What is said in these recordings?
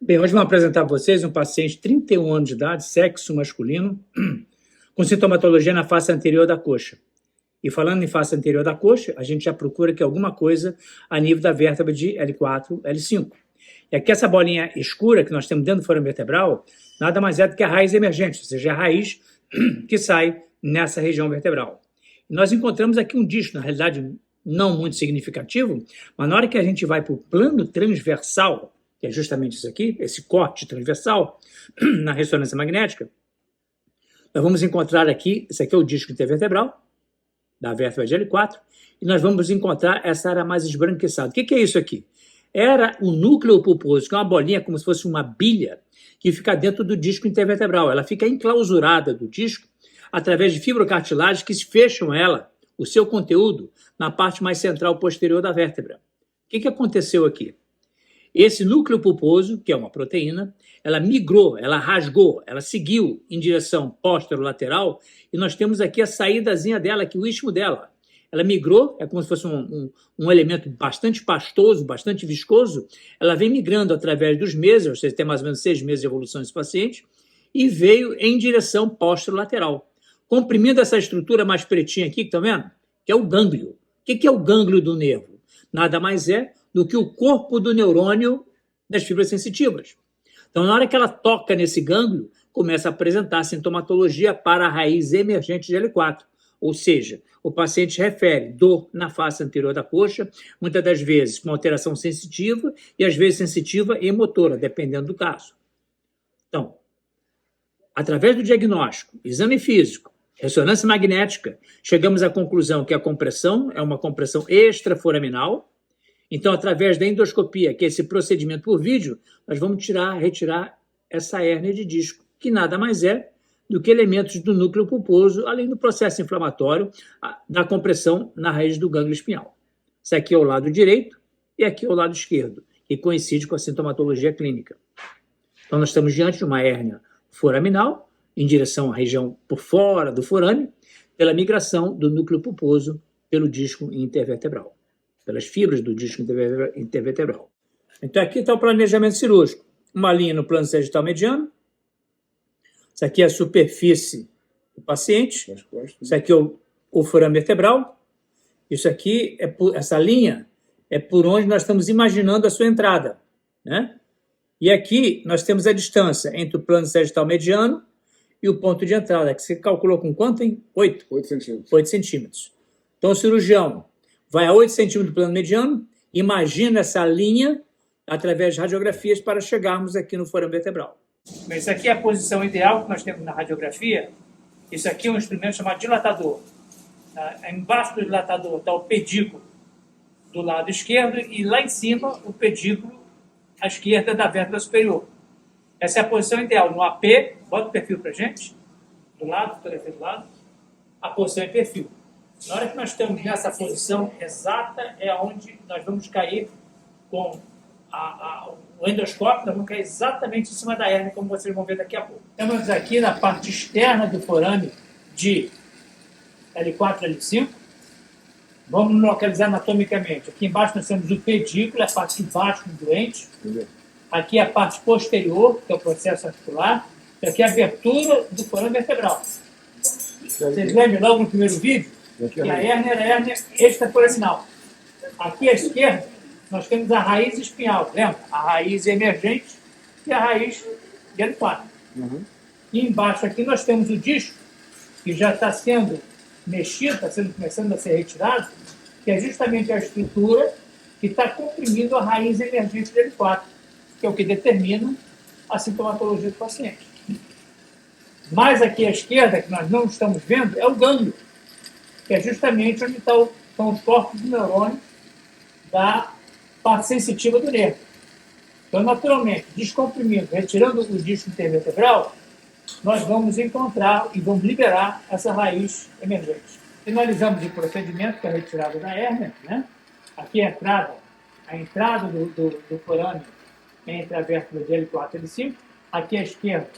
Bem, hoje vamos apresentar para vocês um paciente de 31 anos de idade, sexo masculino, com sintomatologia na face anterior da coxa. E falando em face anterior da coxa, a gente já procura aqui alguma coisa a nível da vértebra de L4, L5. E aqui essa bolinha escura que nós temos dentro do foro vertebral, nada mais é do que a raiz emergente, ou seja, a raiz que sai nessa região vertebral. E nós encontramos aqui um disco, na realidade não muito significativo, mas na hora que a gente vai para o plano transversal, que é justamente isso aqui, esse corte transversal na ressonância magnética, nós vamos encontrar aqui, esse aqui é o disco intervertebral, da vértebra de L4, e nós vamos encontrar essa área mais esbranquiçada. O que é isso aqui? Era o núcleo pulposo, que é uma bolinha como se fosse uma bilha, que fica dentro do disco intervertebral. Ela fica enclausurada do disco através de fibrocartilagens que fecham ela, o seu conteúdo, na parte mais central posterior da vértebra. O que aconteceu aqui? Esse núcleo pulposo, que é uma proteína, ela migrou, ela rasgou, ela seguiu em direção posterolateral e nós temos aqui a saídazinha dela, aqui o istmo dela. Ela migrou, é como se fosse um elemento bastante pastoso, bastante viscoso, ela vem migrando através dos meses, ou seja, tem mais ou menos 6 meses de evolução desse paciente, e veio em direção posterolateral, comprimindo essa estrutura mais pretinha aqui, que estão vendo? Que é o gânglio. O que é o gânglio do nervo? Nada mais é do que o corpo do neurônio das fibras sensitivas. Então, na hora que ela toca nesse gânglio, começa a apresentar sintomatologia para a raiz emergente de L4. Ou seja, o paciente refere dor na face anterior da coxa, muitas das vezes com alteração sensitiva e às vezes sensitiva e motora, dependendo do caso. Então, através do diagnóstico, exame físico, ressonância magnética, chegamos à conclusão que a compressão é uma compressão extraforaminal. Então, através da endoscopia, que é esse procedimento por vídeo, nós vamos retirar essa hérnia de disco, que nada mais é do que elementos do núcleo pulposo, além do processo inflamatório da compressão na raiz do gânglio espinhal. Isso aqui é o lado direito e aqui é o lado esquerdo, que coincide com a sintomatologia clínica. Então, nós estamos diante de uma hérnia foraminal, em direção à região por fora do forame, pela migração do núcleo pulposo pelo disco intervertebral, pelas fibras do disco intervertebral. Então, aqui está o planejamento cirúrgico. Uma linha no plano sagital mediano. Isso aqui é a superfície do paciente. Isso aqui é o forame vertebral. Isso aqui, essa linha, é por onde nós estamos imaginando a sua entrada, né? E aqui nós temos a distância entre o plano sagital mediano e o ponto de entrada, que você calculou com quanto, hein? 8 centímetros. 8 centímetros. Então, o cirurgião vai a 8 centímetros do plano mediano, imagina essa linha através de radiografias para chegarmos aqui no forame vertebral. Bem, isso aqui é a posição ideal que nós temos na radiografia. Isso aqui é um instrumento chamado dilatador. Embaixo do dilatador está o pedículo do lado esquerdo e lá em cima o pedículo à esquerda da vértebra superior. Essa é a posição ideal. No AP, bota o perfil para a gente, do lado, fotografia do lado, a posição em perfil. Na hora que nós estamos nessa posição exata, é onde nós vamos cair com o endoscópio, nós vamos cair exatamente em cima da hérnia, como vocês vão ver daqui a pouco. Estamos aqui na parte externa do forame de L4 e L5. Vamos localizar anatomicamente. Aqui embaixo nós temos o pedículo, a parte de baixo do doente. Aqui a parte posterior, que é o processo articular. E aqui a abertura do forame vertebral. Vocês lembram logo no primeiro vídeo? Que a hérnia era a hérnia extraforaminal. Aqui à esquerda, nós temos a raiz espinhal, lembra? A raiz emergente e a raiz de L4. E embaixo aqui nós temos o disco, que já está sendo mexido, está começando a ser retirado, que é justamente a estrutura que está comprimindo a raiz emergente de L4, que é o que determina a sintomatologia do paciente. Mais aqui à esquerda, que nós não estamos vendo, é o gânglio, que é justamente onde estão os corpos do neurônio da parte sensitiva do nervo. Então, naturalmente, descomprimindo, retirando o disco intervertebral, nós vamos encontrar e vamos liberar essa raiz emergente. Finalizamos o procedimento, que é a retirada da hérnia, né? Aqui a entrada do forame entre a vértebra de L4 e L5. Aqui à esquerda,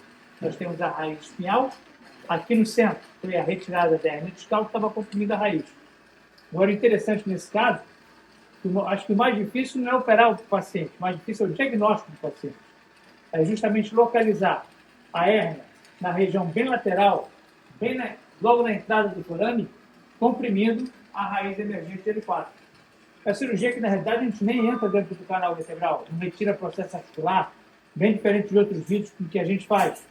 nós temos a raiz espinhal. Aqui no centro, foi a retirada da hérnia discal, que estava comprimida a raiz. Agora, interessante nesse caso, acho que o mais difícil não é operar o paciente, o mais difícil é o diagnóstico do paciente. é justamente localizar a hérnia na região bem lateral, logo na entrada do forame, comprimindo a raiz emergente de L4. É a cirurgia que, na realidade, a gente nem entra dentro do canal vertebral, não retira processo articular, bem diferente de outros vídeos que a gente faz.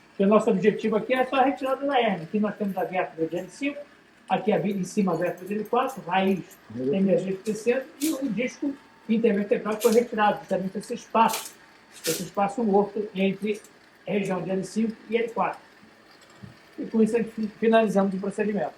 Porque o nosso objetivo aqui é só a retirada da hérnia. Aqui nós temos a vértebra de L5, aqui em cima a vértebra de L4, raiz emergente descendo, e o disco intervertebral que foi retirado, justamente esse espaço morto entre a região de L5 e L4. E com isso, finalizamos o procedimento.